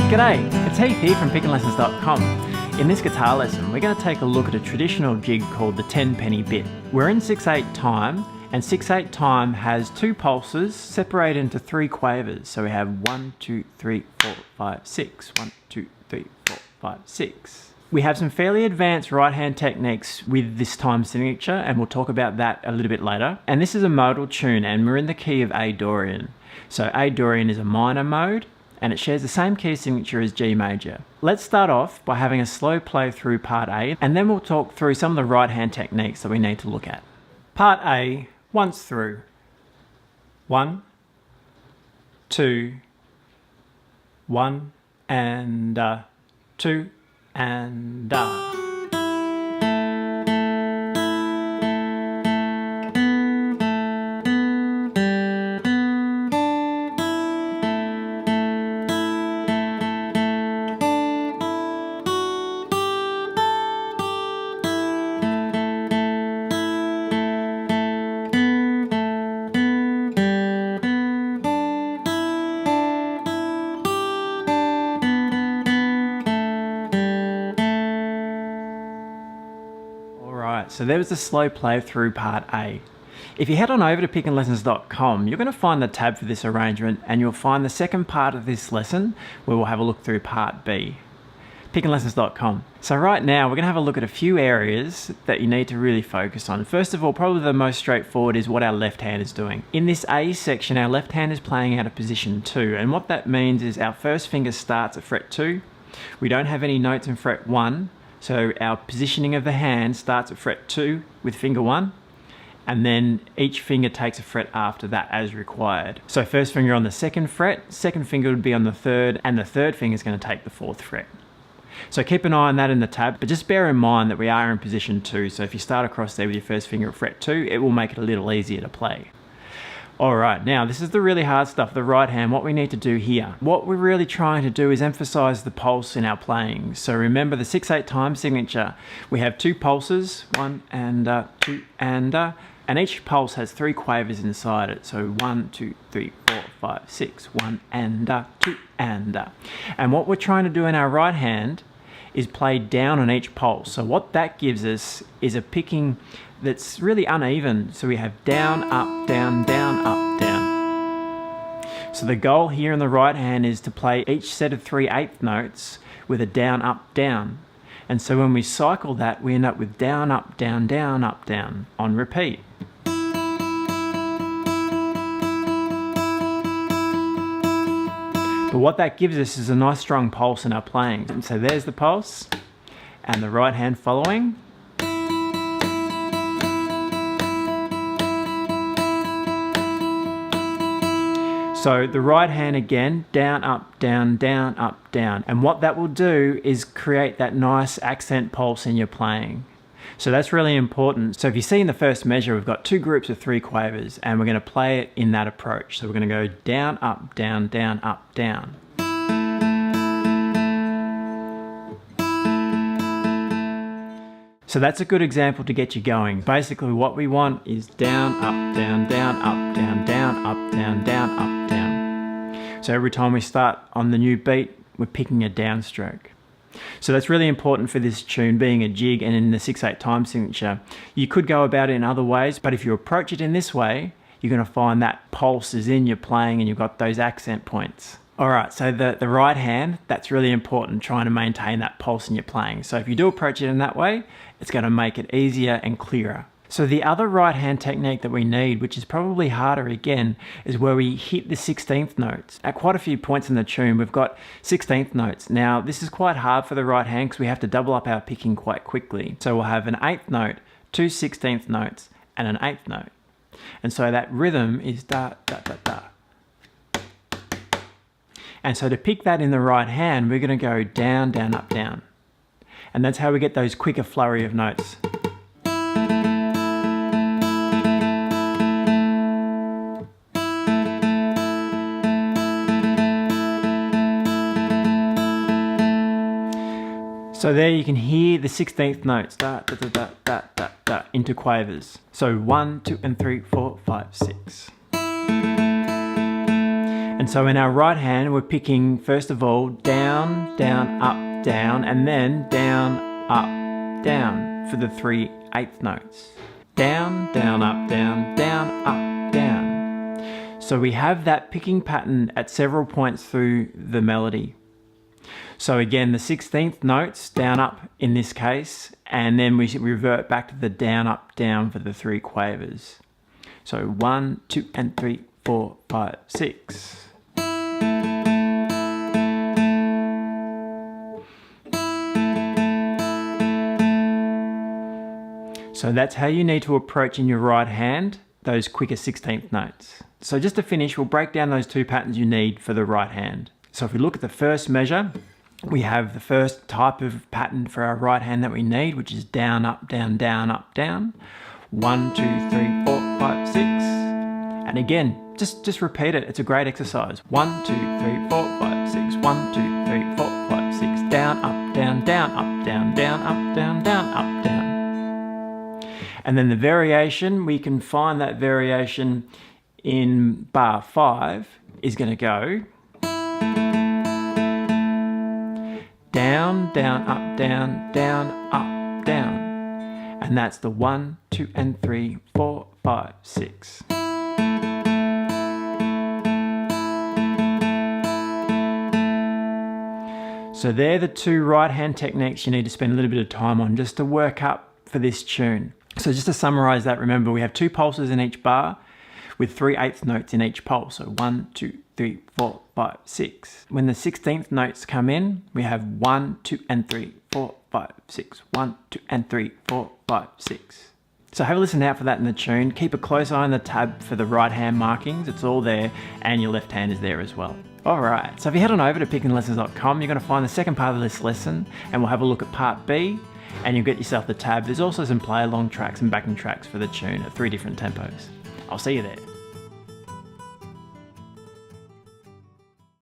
G'day, it's Heath here from PickinLessons.com. In this guitar lesson, we're going to take a look at a traditional jig called the Tenpenny Bit. We're in 6/8 time, and 6/8 time has two pulses separated into three quavers. So we have 1, 2, 3, 4, 5, 6. 1, 2, 3, 4, 5, 6. We have some fairly advanced right-hand techniques with this time signature, and we'll talk about that a little bit later. And this is a modal tune, and we're in the key of A dorian. So A dorian is a minor mode, and it shares the same key signature as G major. Let's start off by having a slow play through part A, and then we'll talk through some of the right-hand techniques that we need to look at. Part A, once through. 1, 2, 1, and 2, and So there was the slow play through part A. If you head on over to PickinLessons.com, you're going to find the tab for this arrangement, and you'll find the second part of this lesson where we'll have a look through part B. PickinLessons.com. So right now we're going to have a look at a few areas that you need to really focus on. First of all, probably the most straightforward is what our left hand is doing. In this A section, our left hand is playing out of position 2, and what that means is our first finger starts at fret 2. We don't have any notes in fret 1. So our positioning of the hand starts at fret 2 with finger 1, and then each finger takes a fret after that as required. So first finger on the second fret, second finger would be on the third, and the third finger is going to take the fourth fret. So keep an eye on that in the tab, but just bear in mind that we are in position 2, so if you start across there with your first finger at fret 2, it will make it a little easier to play. Alright, now this is the really hard stuff, the right hand, what we need to do here. What we're really trying to do is emphasize the pulse in our playing. So remember the 6/8 time signature. We have two pulses, 1 and 2 and each pulse has three quavers inside it. So 1, 2, 3, 4, 5, 6, 1 and 2 and. And what we're trying to do in our right hand is play down on each pulse. So what that gives us is a picking that's really uneven. So we have down, up, down, down, up, down. So the goal here in the right hand is to play each set of 3/8 notes with a down, up, down. And so when we cycle that, we end up with down, up, down, down, up, down on repeat. But what that gives us is a nice strong pulse in our playing. And so there's the pulse, and the right hand following. So the right hand again, down, up, down, down, up, down. And what that will do is create that nice accent pulse in your playing. So that's really important. So if you see in the first measure, we've got two groups of three quavers, and we're going to play it in that approach. So we're going to go down, up, down, down, up, down. So that's a good example to get you going. Basically what we want is down, up, down, down, up, down, down, up, down, down, up, down. So every time we start on the new beat, we're picking a downstroke. So that's really important for this tune, being a jig and in the 6/8 time signature. You could go about it in other ways, but if you approach it in this way, you're going to find that pulse is in your playing and you've got those accent points. Alright, so the right hand, that's really important, trying to maintain that pulse in your playing. So if you do approach it in that way, it's going to make it easier and clearer. So the other right hand technique that we need, which is probably harder again, is where we hit the 16th notes. At quite a few points in the tune, we've got 16th notes. Now, this is quite hard for the right hand because we have to double up our picking quite quickly. So we'll have an 8th note, two 16th notes, and an 8th note. And so that rhythm is da, da, da, da. And so to pick that in the right hand, we're going to go down, down, up, down. And that's how we get those quicker flurry of notes. So there you can hear the 16th notes, da, da, da, da, da, da, da, into quavers. So 1, 2, and 3, 4, 5, 6. And so in our right hand, we're picking, first of all, down, down, up, down, and then down, up, down for the 3/8 notes. Down, down, up, down, down, up, down. So we have that picking pattern at several points through the melody. So again, the 16th notes, down, up in this case, and then we revert back to the down, up, down for the 3 quavers. So 1, 2, and 3, 4, 5, 6. So that's how you need to approach in your right hand those quicker 16th notes. So just to finish, we'll break down those 2 patterns you need for the right hand. So if we look at the first measure, we have the first type of pattern for our right hand that we need, which is down, up, down, down, up, down. 1, 2, 3, 4, 5, 6. And again, just repeat it. It's a great exercise. 1, 2, 3, 4, 5, 6. 1, 2, 3, 4, 5, 6. Down, up, down, down, up, down, down, up, down, down, up, down. And then the variation, we can find that variation in bar 5 is going to go down, down, up, down, down, up, down. And that's the 1, 2, and 3, 4, 5, 6. So they're the 2 right hand techniques you need to spend a little bit of time on just to work up for this tune. So just to summarize that, remember we have 2 pulses in each bar with 3/8 notes in each pulse. So 1, 2, 3, 4, 5, 6. When the 16th notes come in, we have 1, 2, and 3, 4, 5, 6. 1, 2, and 3, 4, 5, 6. So have a listen out for that in the tune. Keep a close eye on the tab for the right hand markings. It's all there, and your left hand is there as well. Alright, so if you head on over to pickinlessons.com, you're going to find the second part of this lesson, and we'll have a look at part B, and you'll get yourself the tab. There's also some play along tracks and backing tracks for the tune at 3 different tempos. I'll see you there.